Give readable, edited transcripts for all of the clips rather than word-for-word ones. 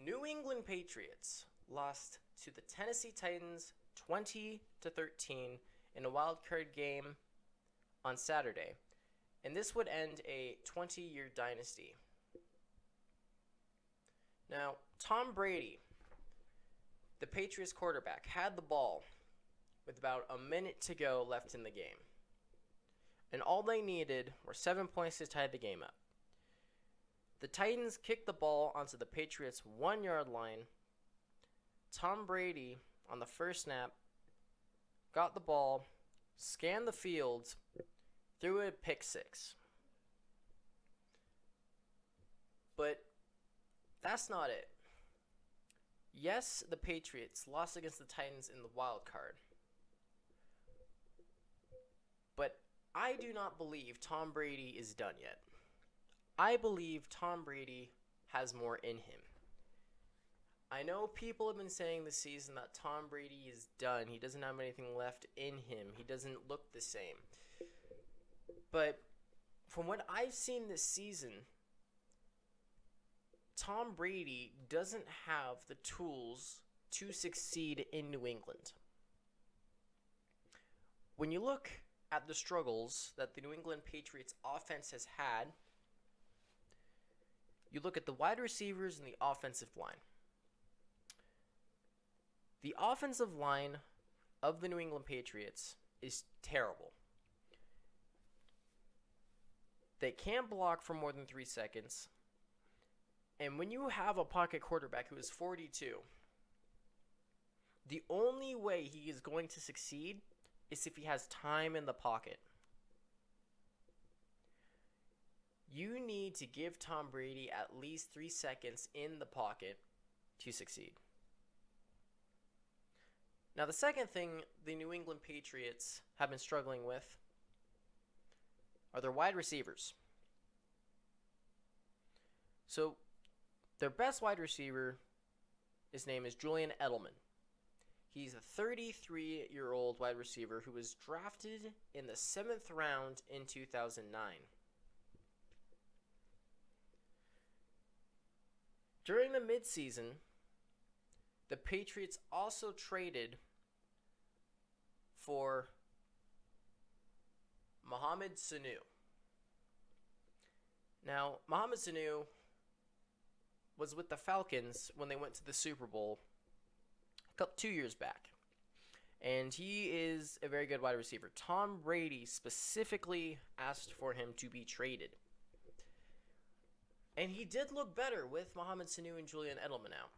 New England Patriots lost to the Tennessee Titans 20-13 in a wild card game on Saturday, and this would end a 20-year dynasty. Now, Tom Brady, the Patriots quarterback, had the ball with about a minute to go left in the game. And all they needed were 7 points to tie the game up. The Titans kicked the ball onto the Patriots' 1-yard line. Tom Brady, on the first snap, got the ball, scanned the field, threw a pick six. But that's not it. Yes, the Patriots lost against the Titans in the wild card. But I do not believe Tom Brady is done yet. I believe Tom Brady has more in him. I know people have been saying this season that Tom Brady is done. He doesn't have anything left in him. He doesn't look the same. But from what I've seen this season, Tom Brady doesn't have the tools to succeed in New England. When you look at the struggles that the New England Patriots offense has had, you look at the wide receivers and the offensive line. The offensive line of the New England Patriots is terrible. They can't block for more than 3 seconds. And when you have a pocket quarterback who is 42, the only way he is going to succeed is if he has time in the pocket. You need to give Tom Brady at least 3 seconds in the pocket to succeed. Now, the second thing the New England Patriots have been struggling with are their wide receivers. So, their best wide receiver, his name is Julian Edelman. He's a 33-year-old wide receiver who was drafted in the 7th round in 2009. During the midseason, the Patriots also traded for Mohamed Sanu. Now, Mohamed Sanu was with the Falcons when they went to the Super Bowl 2 years back. And he is a very good wide receiver. Tom Brady specifically asked for him to be traded. And he did look better with Mohamed Sanu and Julian Edelman out.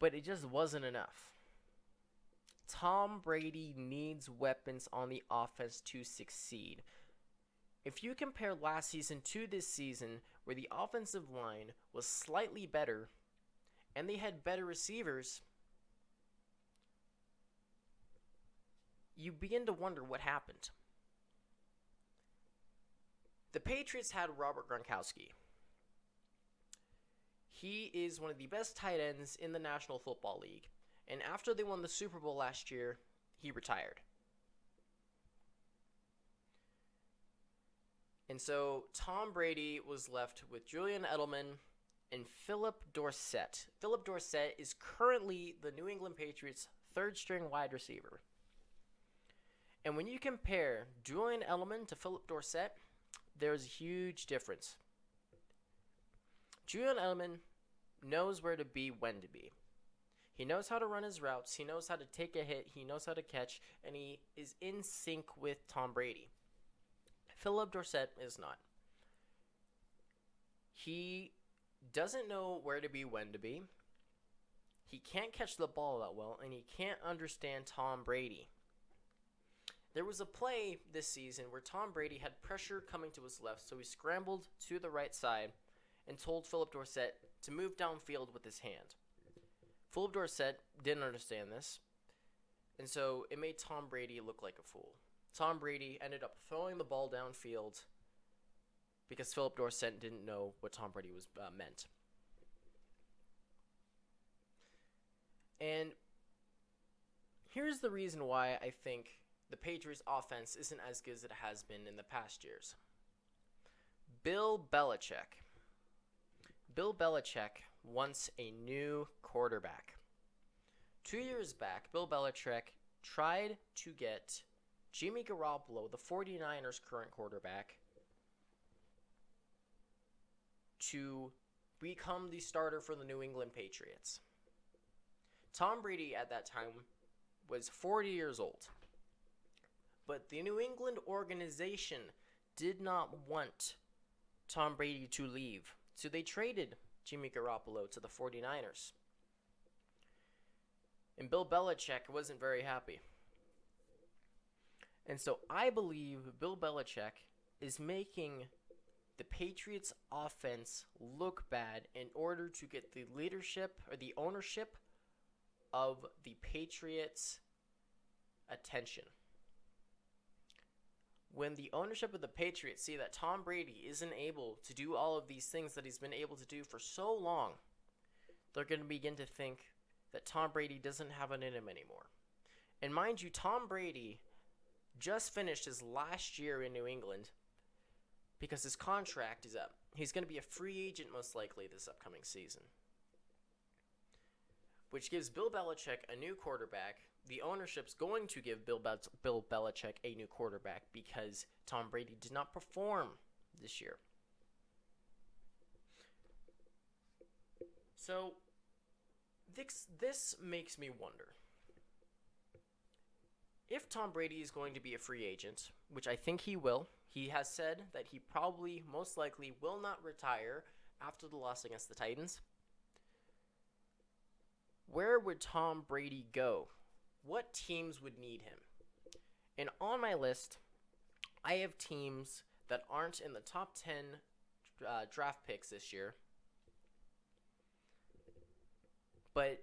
But it just wasn't enough. Tom Brady needs weapons on the offense to succeed. If you compare last season to this season, where the offensive line was slightly better and they had better receivers, you begin to wonder what happened. The Patriots had Robert Gronkowski. He is one of the best tight ends in the National Football League. And after they won the Super Bowl last year, he retired. And so Tom Brady was left with Julian Edelman and Philip Dorsett. Philip Dorsett is currently the New England Patriots' third-string wide receiver. And when you compare Julian Edelman to Philip Dorsett, there's a huge difference. Julian Edelman knows where to be when to be. He knows how to run his routes. He knows how to take a hit. He knows how to catch. And he is in sync with Tom Brady. Philip Dorsett is not. He doesn't know where to be when to be. He can't catch the ball that well. And he can't understand Tom Brady. There was a play this season where Tom Brady had pressure coming to his left. So he scrambled to the right side and told Philip Dorsett to move downfield with his hand. Philip Dorsett didn't understand this, and so it made Tom Brady look like a fool. Tom Brady ended up throwing the ball downfield because Philip Dorsett didn't know what Tom Brady was meant. And here's the reason why I think the Patriots' offense isn't as good as it has been in the past years. Bill Belichick. Bill Belichick wants a new quarterback. 2 years back, Bill Belichick tried to get Jimmy Garoppolo, the 49ers' current quarterback, to become the starter for the New England Patriots. Tom Brady at that time was 40 years old. But the New England organization did not want Tom Brady to leave. So they traded Jimmy Garoppolo to the 49ers. And Bill Belichick wasn't very happy. And so I believe Bill Belichick is making the Patriots offense look bad in order to get the leadership or the ownership of the Patriots' attention. When the ownership of the Patriots see that Tom Brady isn't able to do all of these things that he's been able to do for so long, they're going to begin to think that Tom Brady doesn't have it in him anymore. And mind you, Tom Brady just finished his last year in New England because his contract is up. He's going to be a free agent most likely this upcoming season, which gives Bill Belichick a new quarterback. The ownership's going to give Bill Belichick a new quarterback because Tom Brady did not perform this year. So this makes me wonder. If Tom Brady is going to be a free agent, which I think he will, he has said that he probably most likely will not retire after the loss against the Titans. Where would Tom Brady go? What teams would need him? And on my list, I have teams that aren't in the top 10 draft picks this year. But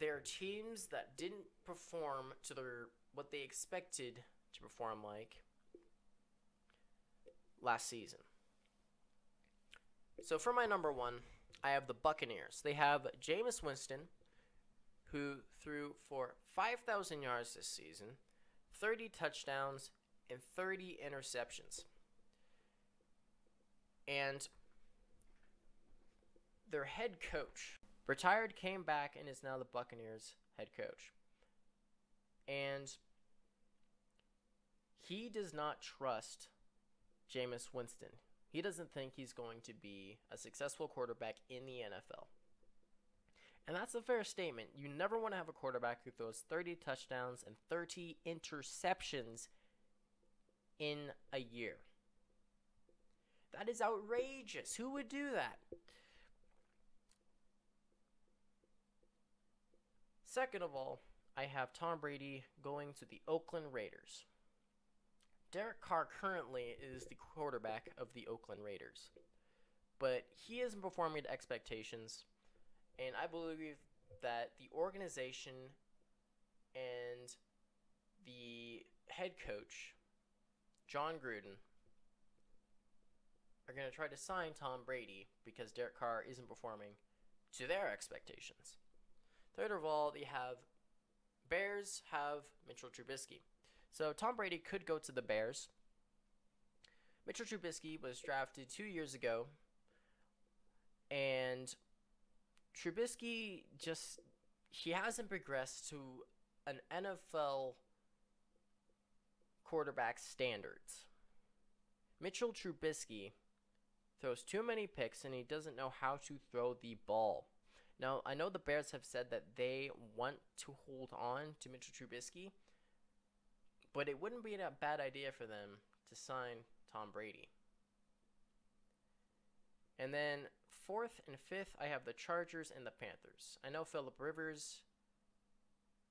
there are teams that didn't perform to what they expected to perform like last season. So for my number one, I have the Buccaneers. They have Jameis Winston, who threw for 5,000 yards this season, 30 touchdowns, and 30 interceptions. And their head coach retired, came back, and is now the Buccaneers head coach. And he does not trust Jameis Winston. He doesn't think he's going to be a successful quarterback in the NFL. And that's a fair statement. You never want to have a quarterback who throws 30 touchdowns and 30 interceptions in a year. That is outrageous. Who would do that? Second of all, I have Tom Brady going to the Oakland Raiders. Derek Carr currently is the quarterback of the Oakland Raiders, but he isn't performing to expectations, and I believe that the organization and the head coach, John Gruden, are going to try to sign Tom Brady because Derek Carr isn't performing to their expectations. Third of all, Bears have Mitchell Trubisky. So Tom Brady could go to the Bears. Mitchell Trubisky was drafted 2 years ago, and Trubisky he hasn't progressed to an NFL quarterback standards. Mitchell Trubisky throws too many picks, and he doesn't know how to throw the ball. Now, I know the Bears have said that they want to hold on to Mitchell Trubisky, but it wouldn't be a bad idea for them to sign Tom Brady. And then fourth and fifth, I have the Chargers and the Panthers. I know Phillip Rivers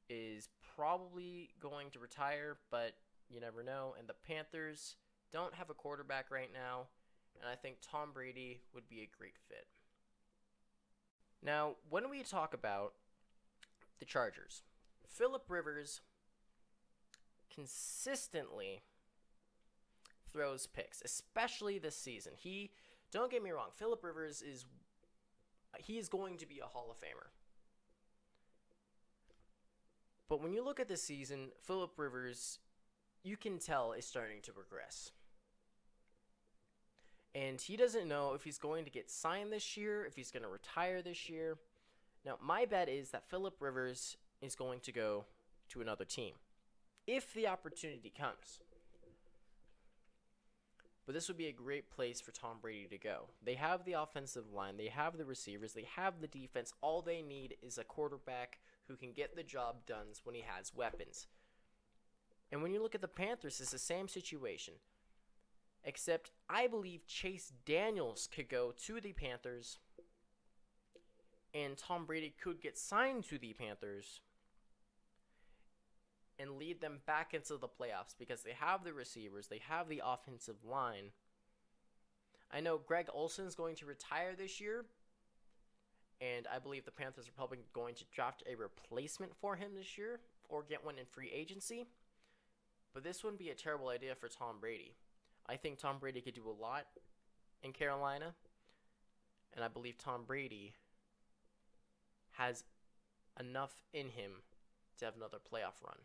is probably going to retire, but you never know. And the Panthers don't have a quarterback right now, and I think Tom Brady would be a great fit. Now, when we talk about the Chargers, Phillip Rivers consistently throws picks, especially this season. Don't get me wrong, Phillip Rivers is going to be a Hall of Famer. But when you look at this season, Phillip Rivers, you can tell, is starting to regress. And he doesn't know if he's going to get signed this year, if he's going to retire this year. Now, my bet is that Phillip Rivers is going to go to another team if the opportunity comes. But this would be a great place for Tom Brady to go. They have the offensive line, they have the receivers, they have the defense. All they need is a quarterback who can get the job done when he has weapons. And when you look at the Panthers, it's the same situation. Except I believe Chase Daniels could go to the Panthers and Tom Brady could get signed to the Panthers and lead them back into the playoffs because they have the receivers, they have the offensive line. I know Greg Olsen's going to retire this year, and I believe the Panthers are probably going to draft a replacement for him this year or get one in free agency. But this wouldn't be a terrible idea for Tom Brady. I think Tom Brady could do a lot in Carolina, and I believe Tom Brady has enough in him to have another playoff run.